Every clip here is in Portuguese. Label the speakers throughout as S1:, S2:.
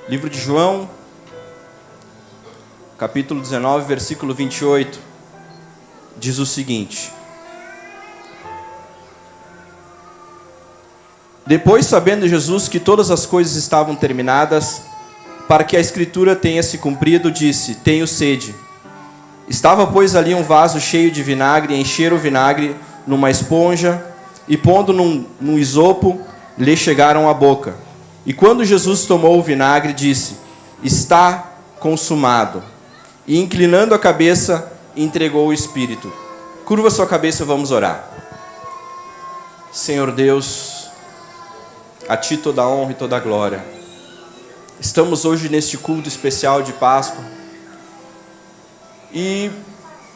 S1: Livro de João, capítulo 19, versículo 28, diz o seguinte: Depois, sabendo Jesus que todas as coisas estavam terminadas, para que a Escritura tenha se cumprido, disse: Tenho sede. Estava, pois, ali um vaso cheio de vinagre, e encheram o vinagre numa esponja, e pondo num isopo, lhe chegaram à boca. E quando Jesus tomou o vinagre, disse: Está consumado. E inclinando a cabeça, entregou o Espírito. Curva sua cabeça, vamos orar. Senhor Deus, a Ti toda a honra e toda a glória. Estamos hoje neste culto especial de Páscoa. E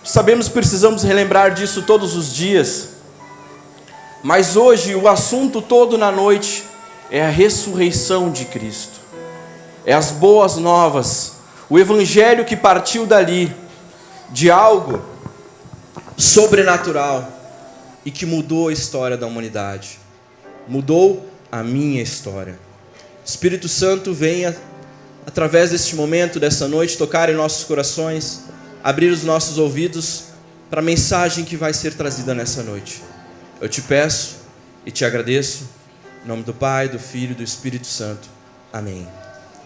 S1: sabemos que precisamos relembrar disso todos os dias. Mas hoje o assunto todo na noite é a ressurreição de Cristo. É as boas novas. O Evangelho que partiu dali, de algo sobrenatural e que mudou a história da humanidade. Mudou a minha história. Espírito Santo, venha, através deste momento, dessa noite, tocar em nossos corações, abrir os nossos ouvidos para a mensagem que vai ser trazida nessa noite. Eu te peço e te agradeço, em nome do Pai, do Filho e do Espírito Santo. Amém.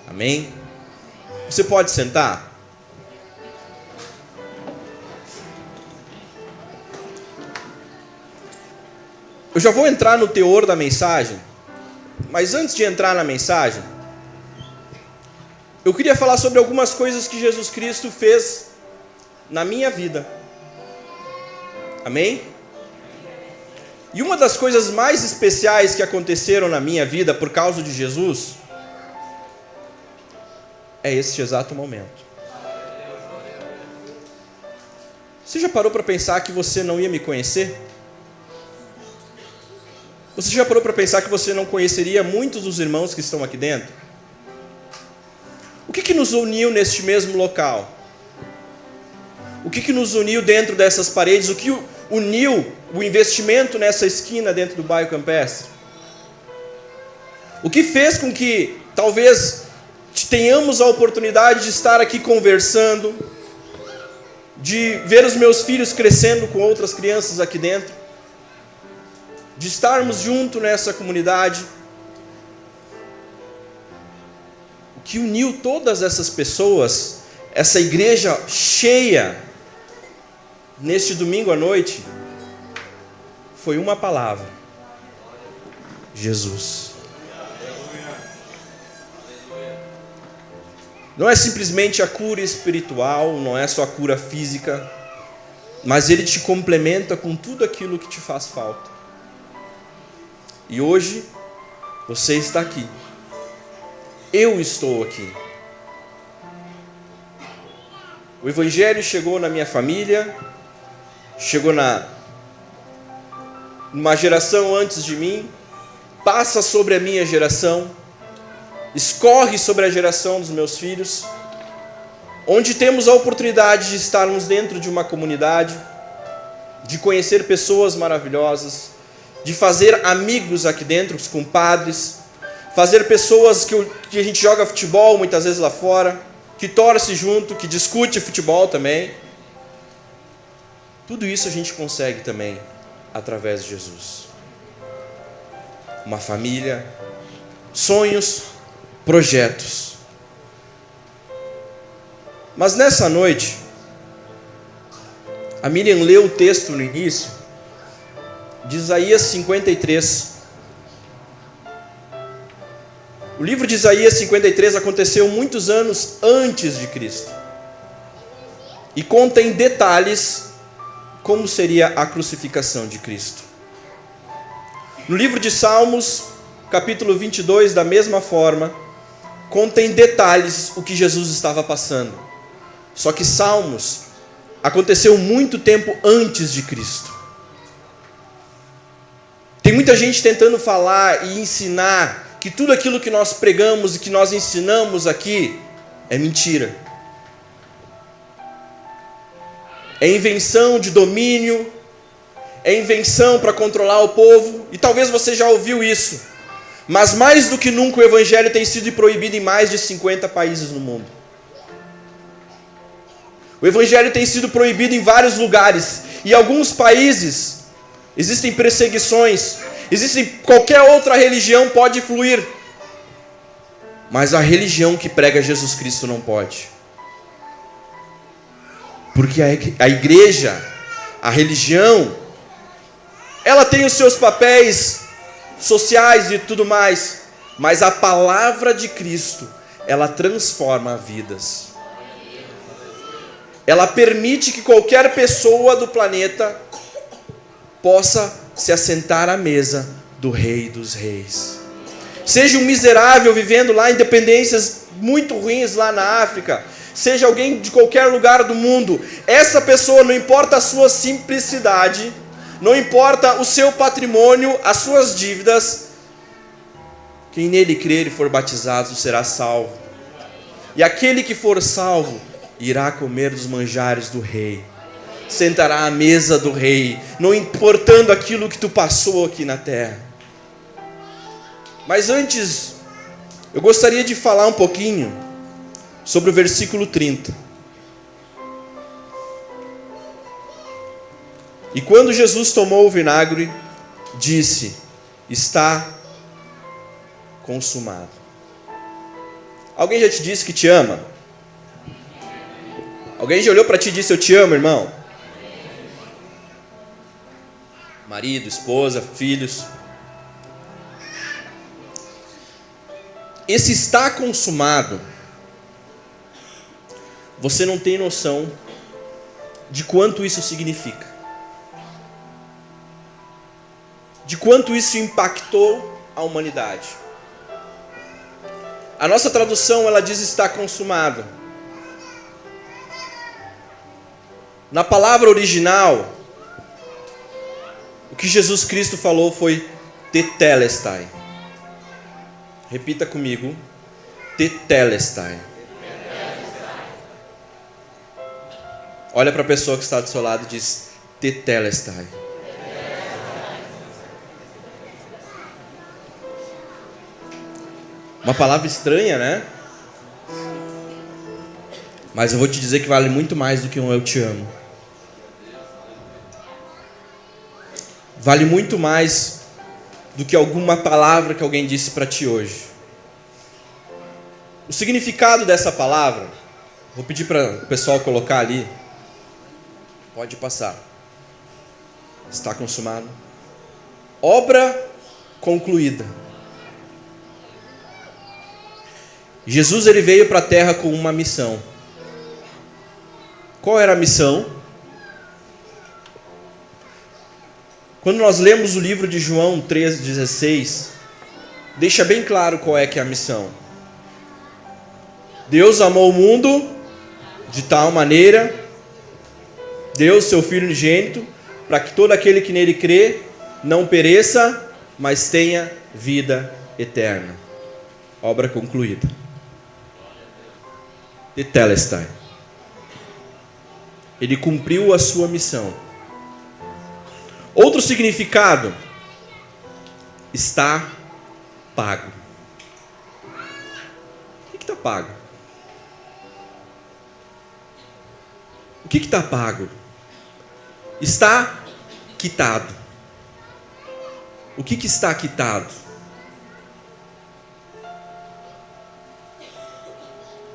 S1: Amém. Você pode sentar? Eu já vou entrar no teor da mensagem, mas antes de entrar na mensagem, eu queria falar sobre algumas coisas que Jesus Cristo fez na minha vida. Amém? E uma das coisas mais especiais que aconteceram na minha vida por causa de Jesus é este exato momento. Você já parou para pensar que você não ia me conhecer? Você já parou para pensar que você não conheceria muitos dos irmãos que estão aqui dentro? O que nos uniu neste mesmo local? O que nos uniu dentro dessas paredes? O que uniu o investimento nessa esquina dentro do bairro Campestre? O que fez com que talvez tenhamos a oportunidade de estar aqui conversando, de ver os meus filhos crescendo com outras crianças aqui dentro, de estarmos juntos nessa comunidade? O que uniu todas essas pessoas, essa igreja cheia, neste domingo à noite, foi uma palavra: Jesus. Não é simplesmente a cura espiritual, não é só a cura física, mas Ele te complementa com tudo aquilo que te faz falta. E hoje, você está aqui. Eu estou aqui. O Evangelho chegou na minha família, chegou numa geração antes de mim, passa sobre a minha geração, escorre sobre a geração dos meus filhos, onde temos a oportunidade de estarmos dentro de uma comunidade, de conhecer pessoas maravilhosas, de fazer amigos aqui dentro, os compadres, fazer pessoas que a gente joga futebol muitas vezes lá fora, que torce junto, que discute futebol também. Tudo isso a gente consegue também através de Jesus. Uma família, sonhos, projetos. Mas nessa noite, a Miriam leu o texto no início, de Isaías 53. O livro de Isaías 53 aconteceu muitos anos antes de Cristo. E conta em detalhes como seria a crucificação de Cristo. No livro de Salmos, capítulo 22, da mesma forma, conta em detalhes o que Jesus estava passando. Só que Salmos aconteceu muito tempo antes de Cristo. Tem muita gente tentando falar e ensinar que tudo aquilo que nós pregamos e que nós ensinamos aqui é mentira. É invenção de domínio, é invenção para controlar o povo, e talvez você já ouviu isso. Mas mais do que nunca o evangelho tem sido proibido em mais de 50 países no mundo. O evangelho tem sido proibido em vários lugares. E em alguns países existem perseguições. Qualquer outra religião pode fluir. Mas a religião que prega Jesus Cristo não pode. Porque a igreja, a religião, ela tem os seus papéis sociais e tudo mais, mas a palavra de Cristo, ela transforma vidas. Ela permite que qualquer pessoa do planeta possa se assentar à mesa do Rei dos Reis. Seja um miserável vivendo lá em dependências muito ruins lá na África, seja alguém de qualquer lugar do mundo, essa pessoa, não importa a sua simplicidade, não importa o seu patrimônio, as suas dívidas, quem nele crer e for batizado será salvo. E aquele que for salvo irá comer dos manjares do rei, sentará à mesa do rei, não importando aquilo que tu passou aqui na terra. Mas antes, eu gostaria de falar um pouquinho sobre o versículo 30. E quando Jesus tomou o vinagre, disse: está consumado. Alguém já te disse que te ama? Alguém já olhou para ti e disse: eu te amo, irmão? Marido, esposa, filhos. Esse está consumado, você não tem noção de quanto isso significa. De quanto isso impactou a humanidade. A nossa tradução, ela diz está consumado. Na palavra original, o que Jesus Cristo falou foi tetelestai. Repita comigo. Tetelestai. Olha para a pessoa que está do seu lado e diz tetelestai. Uma palavra estranha, né? Mas eu vou te dizer que vale muito mais do que um eu te amo. Vale muito mais do que alguma palavra que alguém disse para ti hoje. O significado dessa palavra, vou pedir para o pessoal colocar ali. Pode passar. Está consumado. Obra concluída. Jesus, ele veio para a terra com uma missão. Qual era a missão? Quando nós lemos o livro de João 3,16, deixa bem claro qual é que é a missão. Deus amou o mundo de tal maneira, deu seu Filho unigênito, para que todo aquele que nele crê não pereça, mas tenha vida eterna. Obra concluída. Tetelestai. Ele cumpriu a sua missão. Outro significado, está pago. O que está pago? O que está pago? Está quitado. O que está quitado?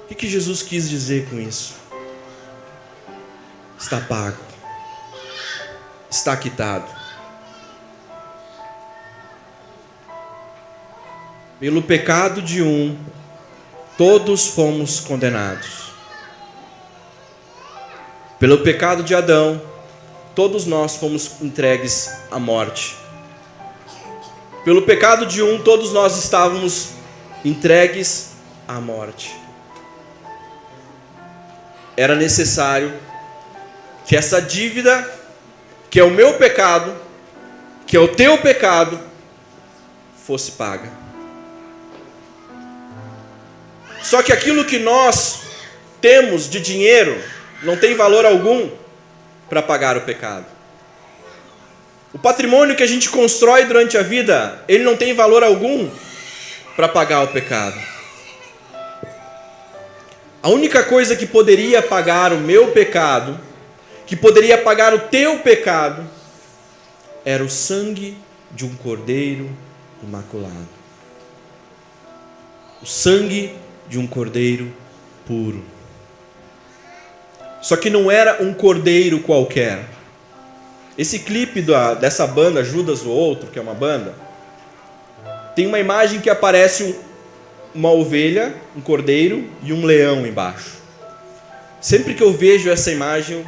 S1: O que Jesus quis dizer com isso? Está pago. Está quitado. Pelo pecado de um, todos fomos condenados. Pelo pecado de Adão, todos nós fomos entregues à morte. Pelo pecado de um, todos nós estávamos entregues à morte. Era necessário que essa dívida, que é o meu pecado, que é o teu pecado, fosse paga. Só que aquilo que nós temos de dinheiro não tem valor algum para pagar o pecado. O patrimônio que a gente constrói durante a vida, ele não tem valor algum para pagar o pecado. A única coisa que poderia pagar o meu pecado, que poderia pagar o teu pecado, era o sangue de um cordeiro imaculado. O sangue de um cordeiro puro. Só que não era um cordeiro qualquer. Esse clipe dessa banda, Judas o Outro, que é uma banda, tem uma imagem que aparece uma ovelha, um cordeiro e um leão embaixo. Sempre que eu vejo essa imagem,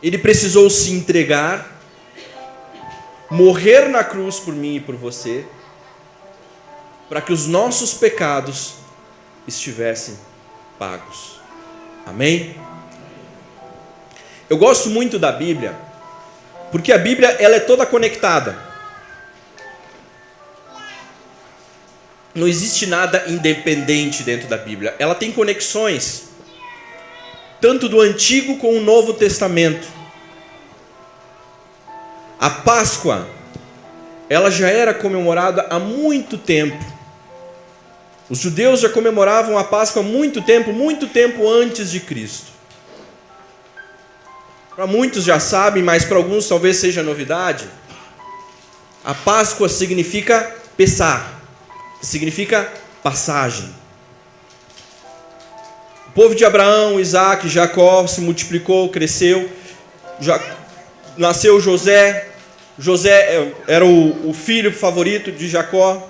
S1: ele precisou se entregar, morrer na cruz por mim e por você, para que os nossos pecados estivessem pagos. Amém? Eu gosto muito da Bíblia, porque a Bíblia ela é toda conectada. Não existe nada independente dentro da Bíblia. Ela tem conexões, tanto do Antigo com o Novo Testamento. A Páscoa, ela já era comemorada há muito tempo. Os judeus já comemoravam a Páscoa há muito tempo antes de Cristo. Para muitos já sabem, mas para alguns talvez seja novidade. A Páscoa significa Pessah, significa passagem. O povo de Abraão, Isaac, Jacó se multiplicou, cresceu. Nasceu José. José era o filho favorito de Jacó.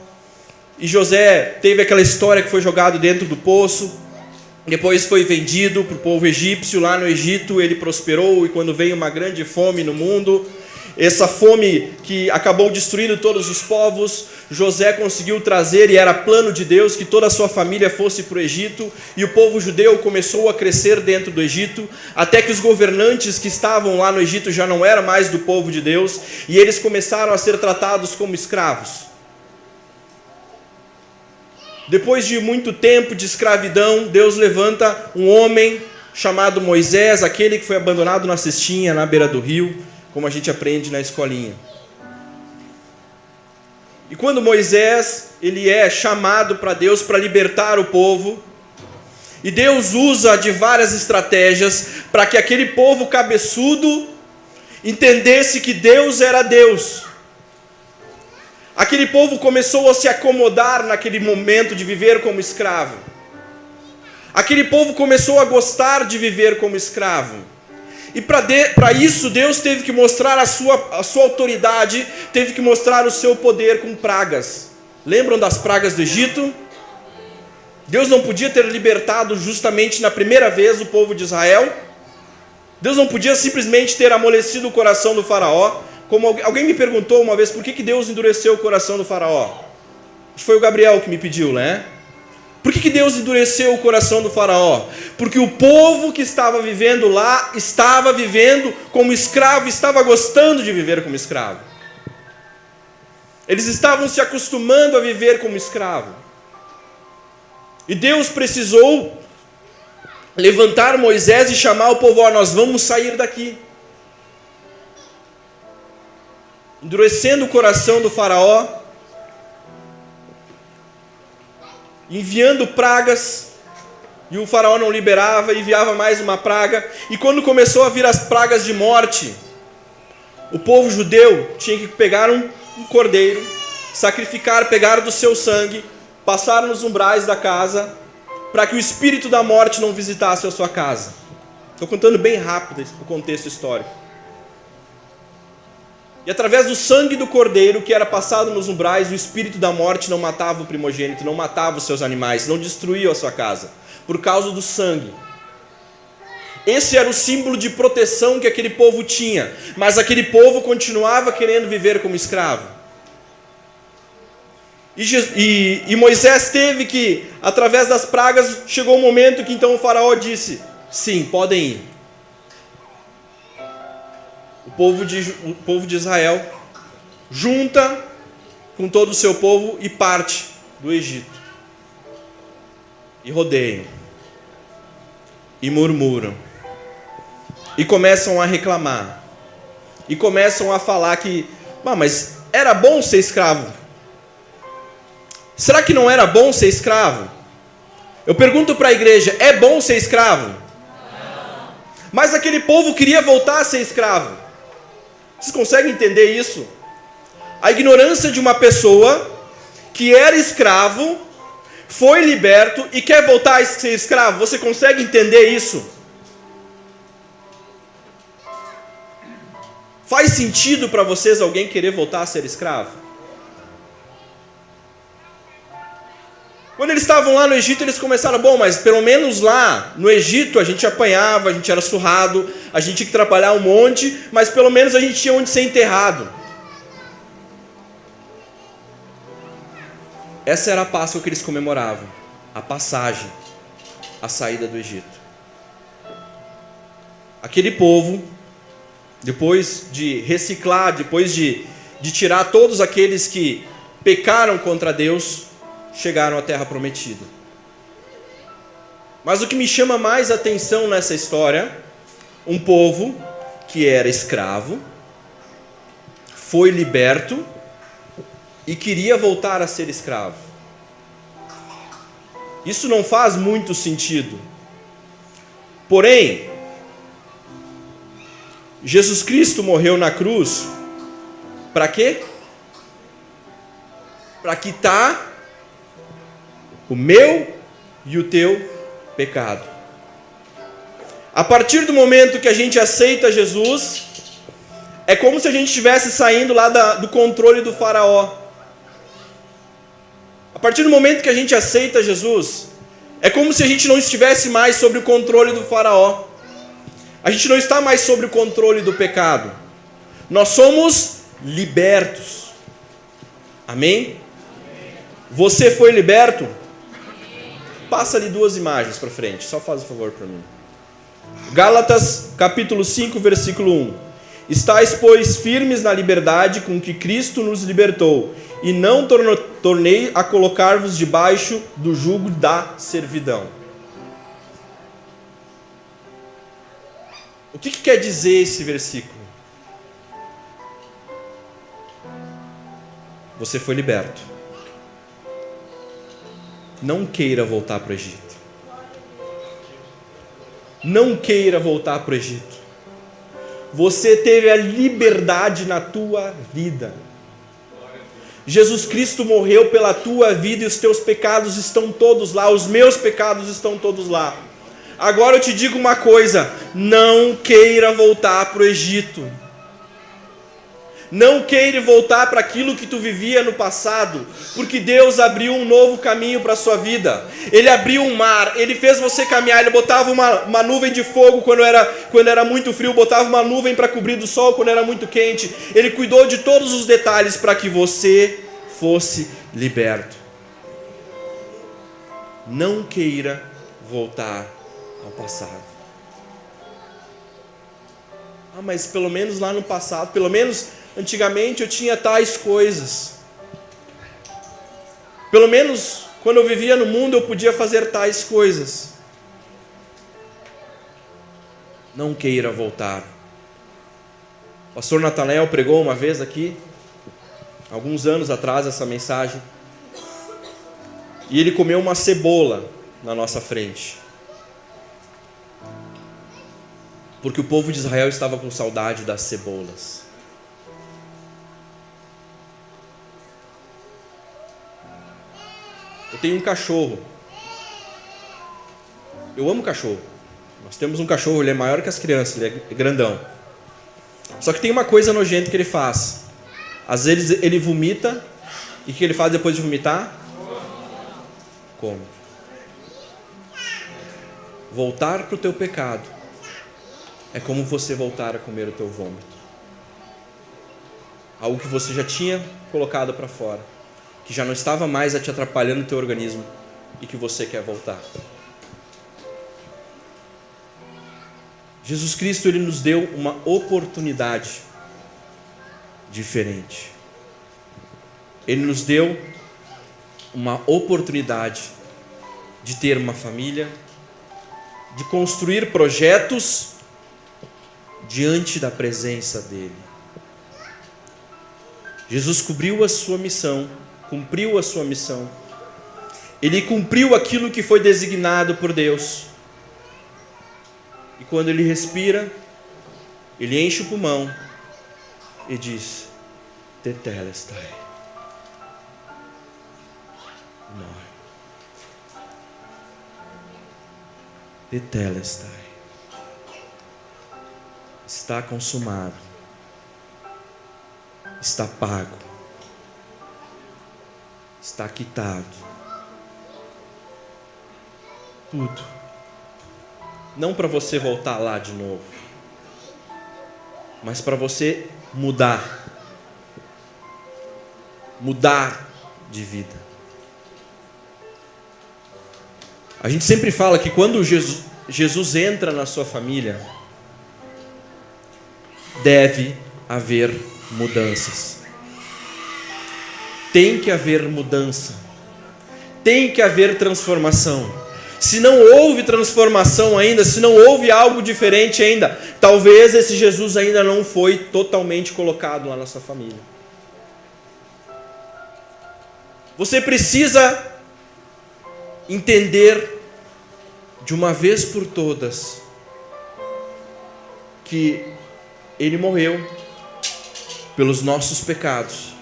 S1: E José teve aquela história que foi jogado dentro do poço. Depois foi vendido para o povo egípcio. Lá no Egito ele prosperou. E quando veio uma grande fome no mundo, essa fome que acabou destruindo todos os povos, José conseguiu trazer, e era plano de Deus, que toda a sua família fosse para o Egito. E o povo judeu começou a crescer dentro do Egito, até que os governantes que estavam lá no Egito já não eram mais do povo de Deus, e eles começaram a ser tratados como escravos. Depois de muito tempo de escravidão, Deus levanta um homem chamado Moisés, aquele que foi abandonado na cestinha, na beira do rio, como a gente aprende na escolinha. E quando Moisés, ele é chamado para Deus para libertar o povo, e Deus usa de várias estratégias para que aquele povo cabeçudo entendesse que Deus era Deus. Aquele povo começou a se acomodar naquele momento de viver como escravo. Aquele povo começou a gostar de viver como escravo. E para isso Deus teve que mostrar a sua autoridade, teve que mostrar o seu poder com pragas. Lembram das pragas do Egito? Deus não podia ter libertado justamente na primeira vez o povo de Israel. Deus não podia simplesmente ter amolecido o coração do faraó. Como alguém me perguntou uma vez, por que Deus endureceu o coração do faraó? Acho que foi o Gabriel que me pediu, né? Por que Deus endureceu o coração do faraó? Porque o povo que estava vivendo lá, estava vivendo como escravo, estava gostando de viver como escravo. Eles estavam se acostumando a viver como escravo. E Deus precisou levantar Moisés e chamar o povo, nós vamos sair daqui. Endurecendo o coração do faraó, enviando pragas, e o faraó não liberava, enviava mais uma praga, e quando começou a vir as pragas de morte, o povo judeu tinha que pegar um cordeiro, sacrificar, pegar do seu sangue, passar nos umbrais da casa, para que o espírito da morte não visitasse a sua casa. Estou contando bem rápido o contexto histórico. E através do sangue do cordeiro que era passado nos umbrais, o espírito da morte não matava o primogênito, não matava os seus animais, não destruía a sua casa, por causa do sangue. Esse era o símbolo de proteção que aquele povo tinha, mas aquele povo continuava querendo viver como escravo. E Moisés teve que, através das pragas, chegou um momento que então o faraó disse, sim, podem ir. O povo de Israel junta com todo o seu povo e parte do Egito. E rodeiam. E murmuram. E começam a reclamar. E começam a falar que, mas era bom ser escravo? Será que não era bom ser escravo? Eu pergunto para a igreja, é bom ser escravo? Não. Mas aquele povo queria voltar a ser escravo. Vocês conseguem entender isso? A ignorância de uma pessoa que era escravo, foi liberto e quer voltar a ser escravo. Você consegue entender isso? Faz sentido para vocês alguém querer voltar a ser escravo? Quando eles estavam lá no Egito, eles começaram, bom, mas pelo menos lá no Egito a gente apanhava, a gente era surrado, a gente tinha que trabalhar um monte, mas pelo menos a gente tinha onde ser enterrado. Essa era a Páscoa que eles comemoravam, a passagem, a saída do Egito. Aquele povo, depois de reciclar, depois de tirar todos aqueles que pecaram contra Deus, chegaram à terra prometida. Mas o que me chama mais atenção nessa história, um povo que era escravo, foi liberto e queria voltar a ser escravo. Isso não faz muito sentido. Porém, Jesus Cristo morreu na cruz para quê? Para quitar o meu e o teu pecado. A partir do momento que a gente aceita Jesus, é como se a gente estivesse saindo lá do controle do faraó. A partir do momento que a gente aceita Jesus, é como se a gente não estivesse mais sob o controle do faraó. A gente não está mais sob o controle do pecado. Nós somos libertos. Amém? Você foi liberto? Passa ali 2 imagens para frente, só faz um favor para mim. Gálatas capítulo 5, versículo 1. Estais, pois, firmes na liberdade com que Cristo nos libertou, e não tornei a colocar-vos debaixo do jugo da servidão. O que quer dizer esse versículo? Você foi liberto. Não queira voltar para o Egito. Não queira voltar para o Egito. Você teve a liberdade na tua vida. Jesus Cristo morreu pela tua vida e os teus pecados estão todos lá. Os meus pecados estão todos lá. Agora eu te digo uma coisa, não queira voltar para o Egito. Não queira voltar para aquilo que tu vivia no passado, porque Deus abriu um novo caminho para a sua vida. Ele abriu um mar, Ele fez você caminhar, Ele botava uma nuvem de fogo quando era muito frio, botava uma nuvem para cobrir do sol quando era muito quente. Ele cuidou de todos os detalhes para que você fosse liberto. Não queira voltar ao passado. Ah, mas pelo menos lá no passado, pelo menos antigamente eu tinha tais coisas. Pelo menos quando eu vivia no mundo eu podia fazer tais coisas. Não queira voltar. O pastor Natanael pregou uma vez aqui, alguns anos atrás, essa mensagem. E ele comeu uma cebola na nossa frente. Porque o povo de Israel estava com saudade das cebolas. Eu tenho um cachorro. Eu amo cachorro. Nós temos um cachorro, ele é maior que as crianças, ele é grandão. Só que tem uma coisa nojenta que ele faz. Às vezes ele vomita. E o que ele faz depois de vomitar? Come. Voltar para o teu pecado é como você voltar a comer o teu vômito. Algo que você já tinha colocado para fora, que já não estava mais te atrapalhando o teu organismo e que você quer voltar. Jesus Cristo, Ele nos deu uma oportunidade diferente. Ele nos deu uma oportunidade de ter uma família, de construir projetos diante da presença dEle. Jesus cumpriu a sua missão. Ele cumpriu aquilo que foi designado por Deus. E quando ele respira, ele enche o pulmão e diz: Tetelestai. Morre. Tetelestai. Está consumado. Está pago. Está quitado. Tudo. Não para você voltar lá de novo, mas para você mudar de vida. A gente sempre fala que quando Jesus entra na sua família, deve haver mudanças. Tem que haver mudança. Tem que haver transformação. Se não houve transformação ainda, se não houve algo diferente ainda, talvez esse Jesus ainda não foi totalmente colocado lá na sua família. Você precisa entender de uma vez por todas que Ele morreu pelos nossos pecados.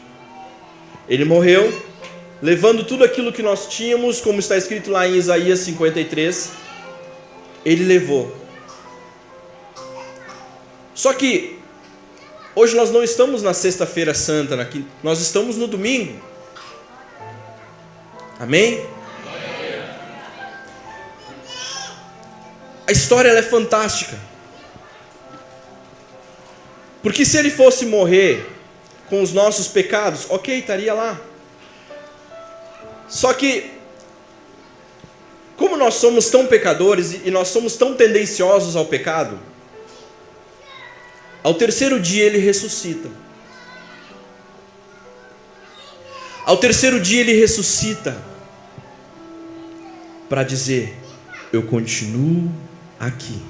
S1: Ele morreu levando tudo aquilo que nós tínhamos, como está escrito lá em Isaías 53, Ele levou. Só que hoje nós não estamos na sexta-feira santa, nós estamos no domingo. Amém? A história ela é fantástica. Porque se Ele fosse morrer com os nossos pecados, ok, estaria lá. Só que, como nós somos tão pecadores e nós somos tão tendenciosos ao pecado, ao terceiro dia Ele ressuscita. Ao terceiro dia Ele ressuscita para dizer: eu continuo aqui.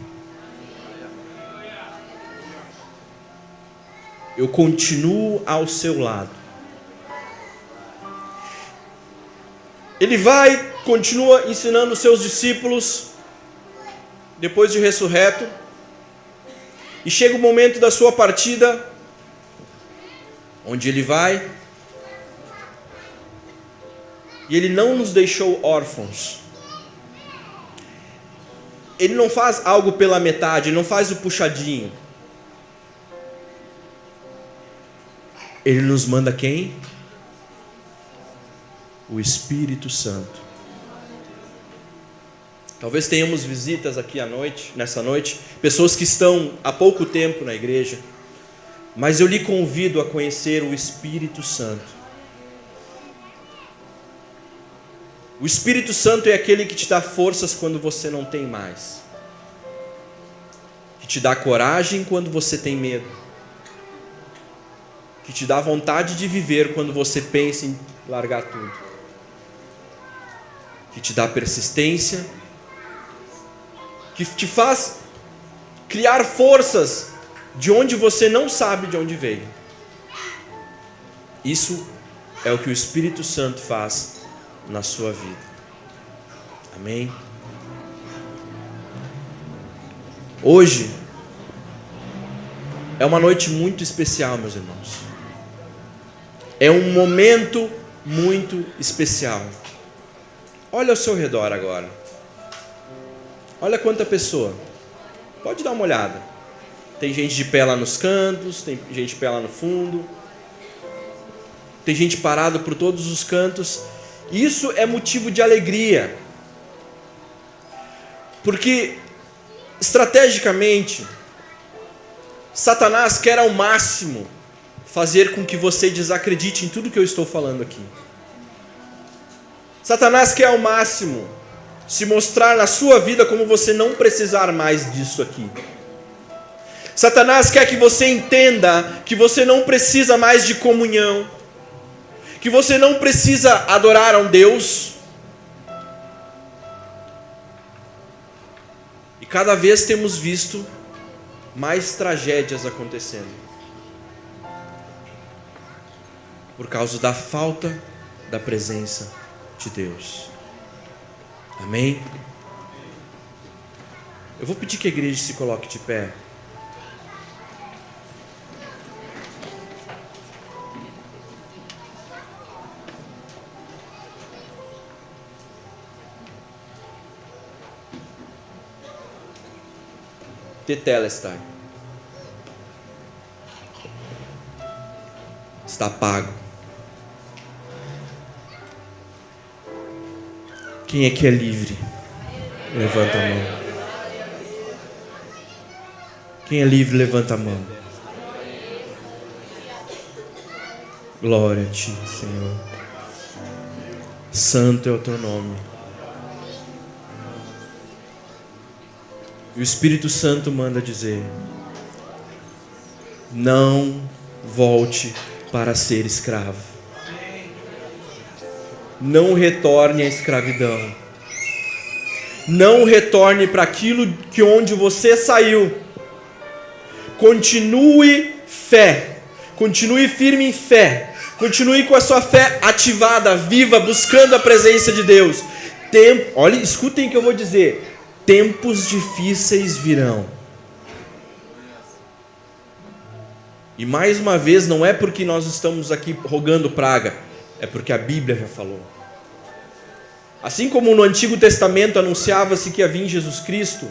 S1: Eu continuo ao seu lado. Ele continua ensinando os seus discípulos, depois de ressurreto, e chega o momento da sua partida, onde Ele vai, e Ele não nos deixou órfãos. Ele não faz algo pela metade, Ele não faz o puxadinho. Ele nos manda quem? O Espírito Santo. Talvez tenhamos visitas aqui nessa noite, pessoas que estão há pouco tempo na igreja, mas eu lhe convido a conhecer o Espírito Santo. O Espírito Santo é aquele que te dá forças quando você não tem mais, que te dá coragem quando você tem medo, que te dá vontade de viver quando você pensa em largar tudo, que te dá persistência, que te faz criar forças de onde você não sabe de onde veio. Isso é o que o Espírito Santo faz na sua vida. Amém? Hoje é uma noite muito especial, meus irmãos. É um momento muito especial. Olha ao seu redor agora. Olha quanta pessoa. Pode dar uma olhada. Tem gente de pé lá nos cantos, tem gente de pé lá no fundo. Tem gente parada por todos os cantos. Isso é motivo de alegria. Porque, estrategicamente, Satanás quer ao máximo fazer com que você desacredite em tudo que eu estou falando aqui. Satanás quer ao máximo se mostrar na sua vida como você não precisar mais disso aqui. Satanás quer que você entenda que você não precisa mais de comunhão, que você não precisa adorar a um Deus. E cada vez temos visto mais tragédias acontecendo. por causa da falta da presença de Deus. Amém? Eu vou pedir que a igreja se coloque de pé. Tetelestai. Está pago. Quem é que é livre? Levanta a mão. Quem é livre, levanta a mão. Glória a Ti, Senhor. Santo é o Teu nome. E o Espírito Santo manda dizer: não volte para ser escravo. Não retorne à escravidão. Não retorne para aquilo que onde você saiu. Continue fé. Continue firme em fé. Continue com a sua fé ativada, viva, buscando a presença de Deus. Olha, escutem o que eu vou dizer. Tempos difíceis virão. E mais uma vez, não é porque nós estamos aqui rogando praga, é porque a Bíblia já falou. Assim como no Antigo Testamento anunciava-se que ia vir Jesus Cristo,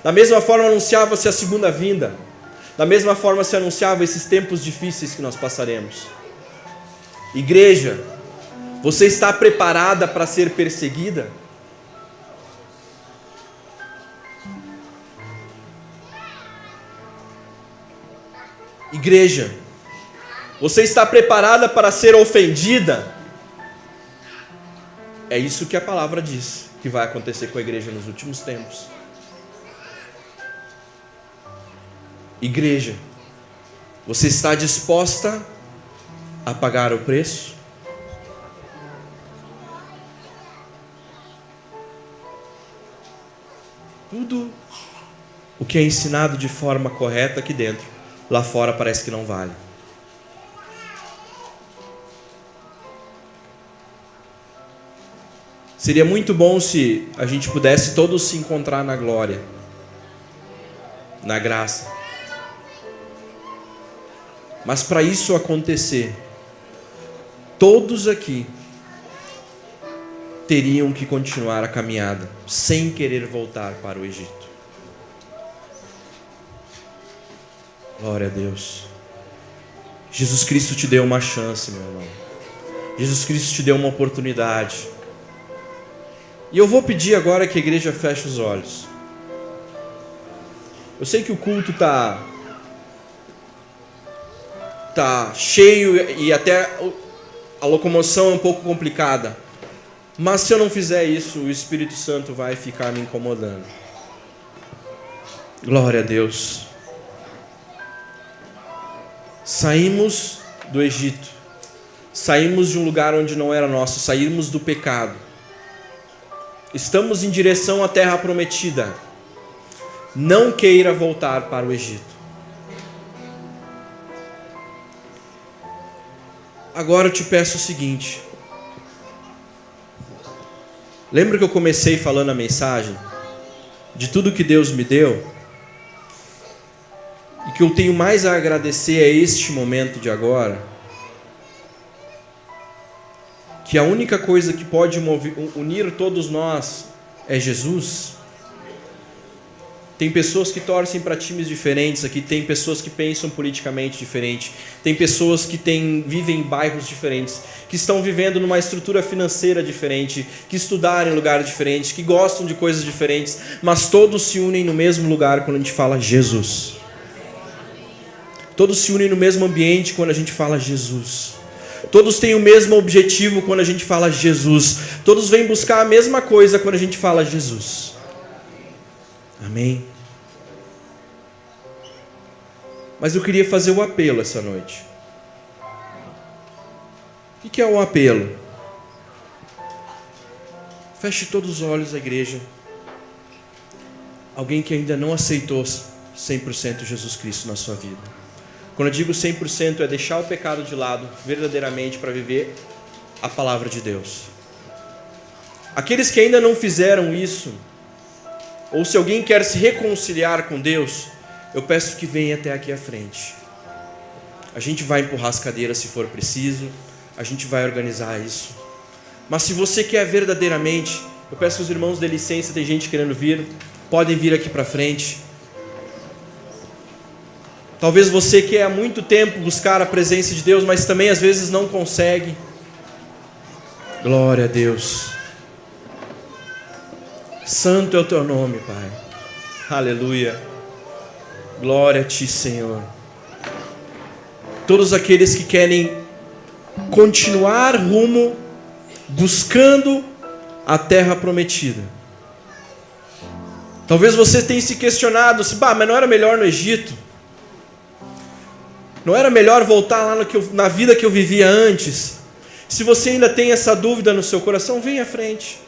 S1: da mesma forma anunciava-se a segunda vinda, da mesma forma se anunciava esses tempos difíceis que nós passaremos. Igreja, você está preparada para ser perseguida? Igreja, você está preparada para ser ofendida? É isso que a palavra diz que vai acontecer com a igreja nos últimos tempos. Igreja, você está disposta a pagar o preço? Tudo o que é ensinado de forma correta aqui dentro, lá fora parece que não vale. Seria muito bom se a gente pudesse todos se encontrar na glória, na graça. Mas para isso acontecer, todos aqui teriam que continuar a caminhada, sem querer voltar para o Egito. Glória a Deus. Jesus Cristo te deu uma chance, meu irmão. Jesus Cristo te deu uma oportunidade. E eu vou pedir agora que a igreja feche os olhos. Eu sei que o culto tá cheio e até a locomoção é um pouco complicada. Mas se eu não fizer isso, o Espírito Santo vai ficar me incomodando. Glória a Deus. Saímos do Egito. Saímos de um lugar onde não era nosso. Saímos do pecado. Estamos em direção à terra prometida. Não queira voltar para o Egito. Agora eu te peço o seguinte. Lembra que eu comecei falando a mensagem de tudo que Deus me deu? E que eu tenho mais a agradecer a este momento de agora? Que a única coisa que pode unir todos nós é Jesus? Tem pessoas que torcem para times diferentes aqui, tem pessoas que pensam politicamente diferente, tem pessoas que vivem em bairros diferentes, que estão vivendo numa estrutura financeira diferente, que estudaram em lugares diferentes, que gostam de coisas diferentes, mas todos se unem no mesmo lugar quando a gente fala Jesus. Todos se unem no mesmo ambiente quando a gente fala Jesus. Todos têm o mesmo objetivo quando a gente fala Jesus. Todos vêm buscar a mesma coisa quando a gente fala Jesus. Amém? Mas eu queria fazer um apelo essa noite. O que é um apelo? Feche todos os olhos, a igreja. Alguém que ainda não aceitou 100% Jesus Cristo na sua vida. Quando eu digo 100%, é deixar o pecado de lado verdadeiramente para viver a palavra de Deus. Aqueles que ainda não fizeram isso, ou se alguém quer se reconciliar com Deus, eu peço que venha até aqui à frente. A gente vai empurrar as cadeiras se for preciso, a gente vai organizar isso. Mas se você quer verdadeiramente, eu peço que os irmãos dê licença, tem gente querendo vir, podem vir aqui para frente. Talvez você quer há muito tempo buscar a presença de Deus, mas também às vezes não consegue. Glória a Deus. Santo é o teu nome, Pai. Aleluia. Glória a ti, Senhor. Todos aqueles que querem continuar rumo, buscando a terra prometida. Talvez você tenha se questionado, mas não era melhor no Egito? Não era melhor voltar lá na vida que eu vivia antes? Se você ainda tem essa dúvida no seu coração, vem à frente.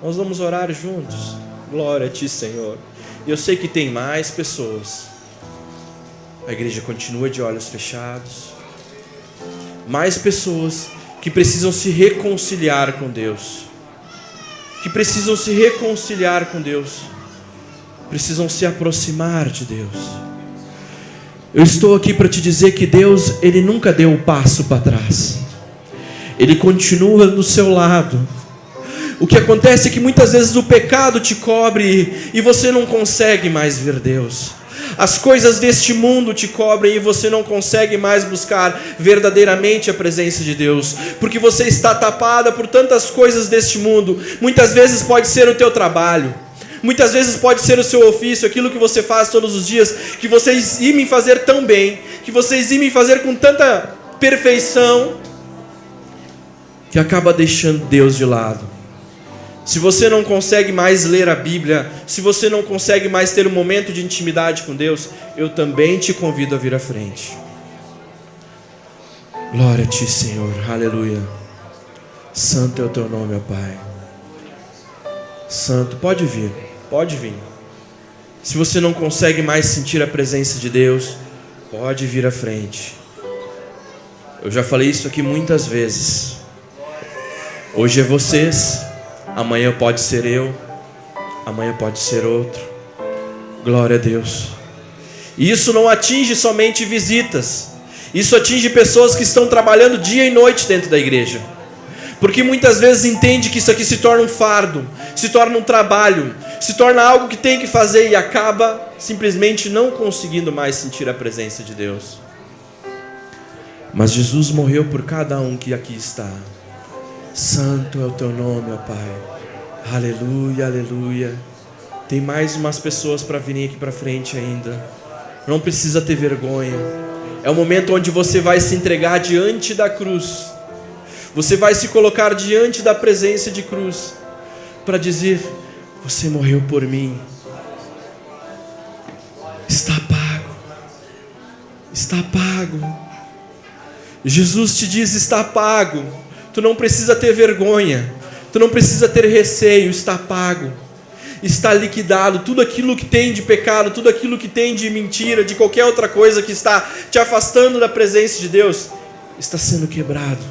S1: Nós vamos orar juntos. Glória a ti, Senhor. E eu sei que tem mais pessoas. A igreja continua de olhos fechados. Mais pessoas que precisam se reconciliar com Deus. Que precisam se reconciliar com Deus. Precisam se aproximar de Deus. Eu estou aqui para te dizer que Deus, Ele nunca deu um passo para trás. Ele continua do seu lado. O que acontece é que muitas vezes o pecado te cobre e você não consegue mais ver Deus. As coisas deste mundo te cobrem e você não consegue mais buscar verdadeiramente a presença de Deus, porque você está tapada por tantas coisas deste mundo. Muitas vezes pode ser o teu trabalho, muitas vezes pode ser o seu ofício, aquilo que você faz todos os dias, que vocês imem fazer tão bem, que vocês imem fazer com tanta perfeição, que acaba deixando Deus de lado. Se você não consegue mais ler a Bíblia, se você não consegue mais ter um momento de intimidade com Deus, eu também te convido a vir à frente. Glória a ti, Senhor, aleluia. Santo é o teu nome, ó Pai. Santo, pode vir, pode vir. Se você não consegue mais sentir a presença de Deus, pode vir à frente. Eu já falei isso aqui muitas vezes. Hoje é vocês, amanhã pode ser eu, amanhã pode ser outro. Glória a Deus. E isso não atinge somente visitas, isso atinge pessoas que estão trabalhando dia e noite dentro da igreja, porque muitas vezes entende que isso aqui se torna um fardo, se torna um trabalho, se torna algo que tem que fazer e acaba simplesmente não conseguindo mais sentir a presença de Deus. Mas Jesus morreu por cada um que aqui está. Santo é o teu nome, ó Pai. Aleluia, aleluia. Tem mais umas pessoas para virem aqui para frente ainda. Não precisa ter vergonha. É o momento onde você vai se entregar diante da cruz. Você vai se colocar diante da presença de cruz para dizer: você morreu por mim. Está pago. Está pago. Jesus te diz: está pago. Tu não precisa ter vergonha, tu não precisa ter receio, está pago, está liquidado. Tudo aquilo que tem de pecado, tudo aquilo que tem de mentira, de qualquer outra coisa que está te afastando da presença de Deus, está sendo quebrado,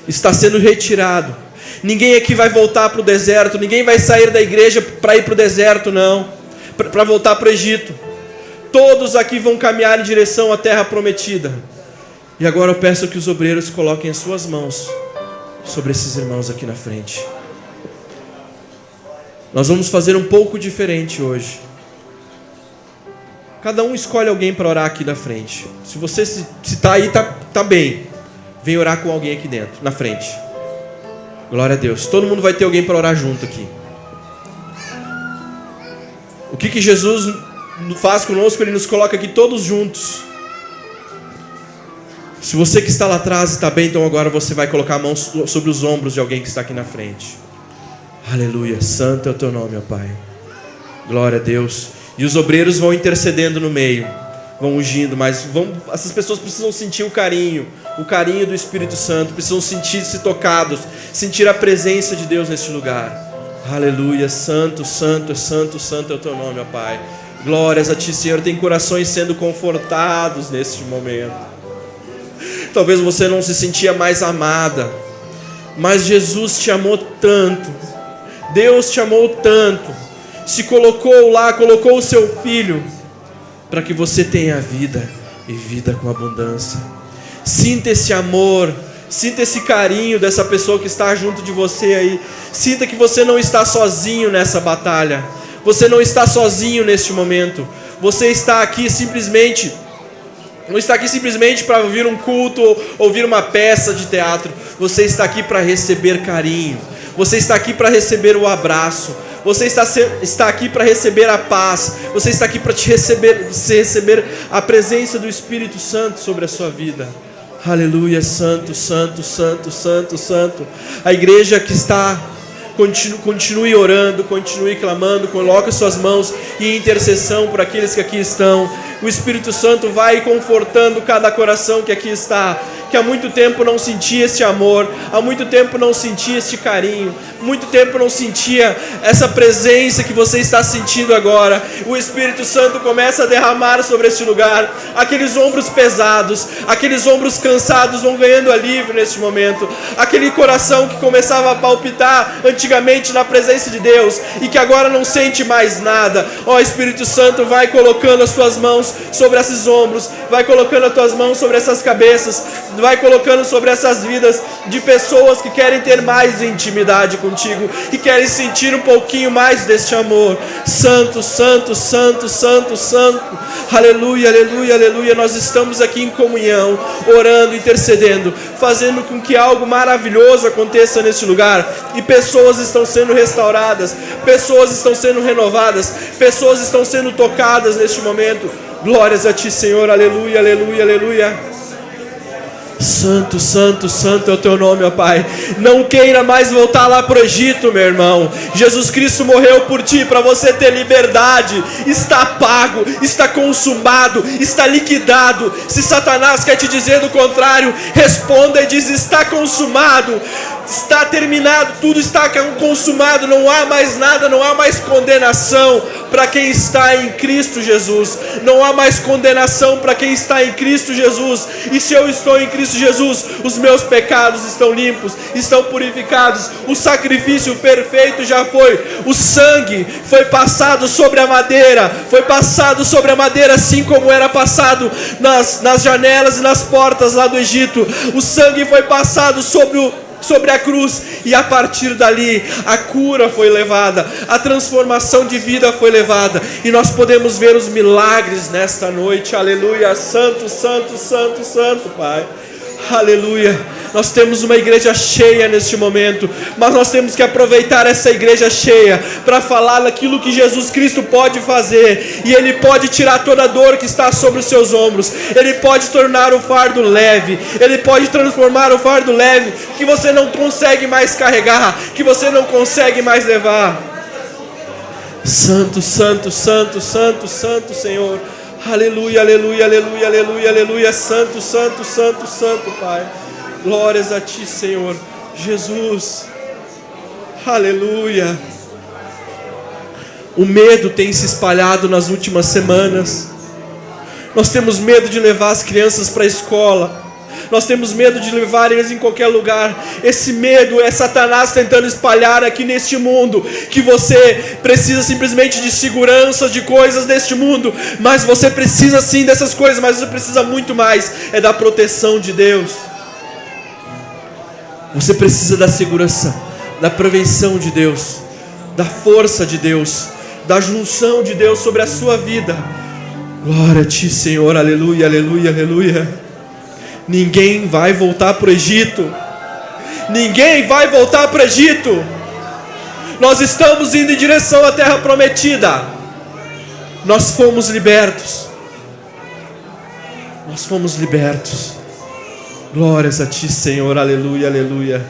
S1: está sendo retirado. Ninguém aqui vai voltar para o deserto, ninguém vai sair da igreja para ir para o deserto, não, para voltar para o Egito. Todos aqui vão caminhar em direção à terra prometida. E agora eu peço que os obreiros coloquem as suas mãos sobre esses irmãos aqui na frente. Nós vamos fazer um pouco diferente hoje. Cada um escolhe alguém para orar aqui na frente. Se você está aí, tá bem. Vem orar com alguém aqui dentro, na frente. Glória a Deus. Todo mundo vai ter alguém para orar junto aqui. O que Jesus faz conosco? Ele nos coloca aqui todos juntos. Se você que está lá atrás está bem, então agora você vai colocar a mão sobre os ombros de alguém que está aqui na frente. Aleluia, santo é o teu nome, ó Pai. Glória a Deus. E os obreiros vão intercedendo no meio, vão ungindo, mas essas pessoas precisam sentir o carinho do Espírito Santo, precisam sentir-se tocados, sentir a presença de Deus neste lugar. Aleluia, santo, santo, santo, santo é o teu nome, ó Pai. Glórias a Ti, Senhor. Tem corações sendo confortados neste momento. Talvez você não se sentia mais amada, mas Jesus te amou tanto, Deus te amou tanto, se colocou lá, colocou o seu Filho, para que você tenha vida, e vida com abundância. Sinta esse amor, sinta esse carinho dessa pessoa que está junto de você aí. Sinta que você não está sozinho nessa batalha, você não está sozinho neste momento. Você está aqui simplesmente, não está aqui simplesmente para ouvir um culto ou ouvir uma peça de teatro. Você está aqui para receber carinho, você está aqui para receber o abraço, você está aqui para receber a paz, você está aqui para receber a presença do Espírito Santo sobre a sua vida. Aleluia, santo, santo, santo, santo, santo. A igreja que está, continue orando, continue clamando, coloque suas mãos em intercessão por aqueles que aqui estão. O Espírito Santo vai confortando cada coração que aqui está, que há muito tempo não sentia este amor, há muito tempo não sentia este carinho, muito tempo não sentia essa presença que você está sentindo agora. O Espírito Santo começa a derramar sobre este lugar. Aqueles ombros pesados, aqueles ombros cansados vão ganhando alívio neste momento. Aquele coração que começava a palpitar antigamente na presença de Deus e que agora não sente mais nada. Ó, Espírito Santo, vai colocando as suas mãos sobre esses ombros, vai colocando as tuas mãos sobre essas cabeças, vai colocando sobre essas vidas de pessoas que querem ter mais intimidade contigo, que querem sentir um pouquinho mais deste amor. Santo, santo, santo, santo, santo. Aleluia, aleluia, aleluia. Nós estamos aqui em comunhão, orando, intercedendo, fazendo com que algo maravilhoso aconteça neste lugar. E pessoas estão sendo restauradas, pessoas estão sendo renovadas, pessoas estão sendo tocadas neste momento. Glórias a Ti, Senhor. Aleluia, aleluia, aleluia. Santo, santo, santo é o Teu nome, ó Pai. Não queira mais voltar lá para o Egito, meu irmão. Jesus Cristo morreu por ti, para você ter liberdade. Está pago, está consumado, está liquidado. Se Satanás quer te dizer do contrário, responda e diz: está consumado, está terminado, tudo está consumado. Não há mais nada, não há mais condenação para quem está em Cristo Jesus. Não há mais condenação para quem está em Cristo Jesus. E se eu estou em Cristo Jesus, os meus pecados estão limpos, estão purificados. O sacrifício perfeito já foi. O sangue foi passado sobre a madeira, foi passado sobre a madeira, assim como era passado nas janelas e nas portas lá do Egito. O sangue foi passado sobre a cruz, e a partir dali a cura foi levada, a transformação de vida foi levada, e nós podemos ver os milagres nesta noite. Aleluia, santo, santo, santo, santo, Pai. Aleluia. Nós temos uma igreja cheia neste momento, mas nós temos que aproveitar essa igreja cheia para falar daquilo que Jesus Cristo pode fazer. E Ele pode tirar toda a dor que está sobre os seus ombros, Ele pode tornar o fardo leve, Ele pode transformar o fardo leve que você não consegue mais carregar, que você não consegue mais levar. Santo, santo, santo, santo, santo, Senhor. Aleluia, aleluia, aleluia, aleluia, aleluia. Santo, santo, santo, santo, Pai. Glórias a Ti, Senhor Jesus. Aleluia. O medo tem se espalhado nas últimas semanas. Nós temos medo de levar as crianças para a escola. Nós temos medo de levar eles em qualquer lugar. Esse medo é Satanás tentando espalhar aqui neste mundo que você precisa simplesmente de segurança, de coisas deste mundo. Mas você precisa sim dessas coisas, mas você precisa muito mais, é da proteção de Deus. Você precisa da segurança, da prevenção de Deus, da força de Deus, da junção de Deus sobre a sua vida. Glória a Ti, Senhor. Aleluia, aleluia, aleluia. Ninguém vai voltar para o Egito. Ninguém vai voltar para o Egito. Nós estamos indo em direção à terra prometida. Nós fomos libertos. Nós fomos libertos. Glórias a Ti, Senhor. Aleluia, aleluia.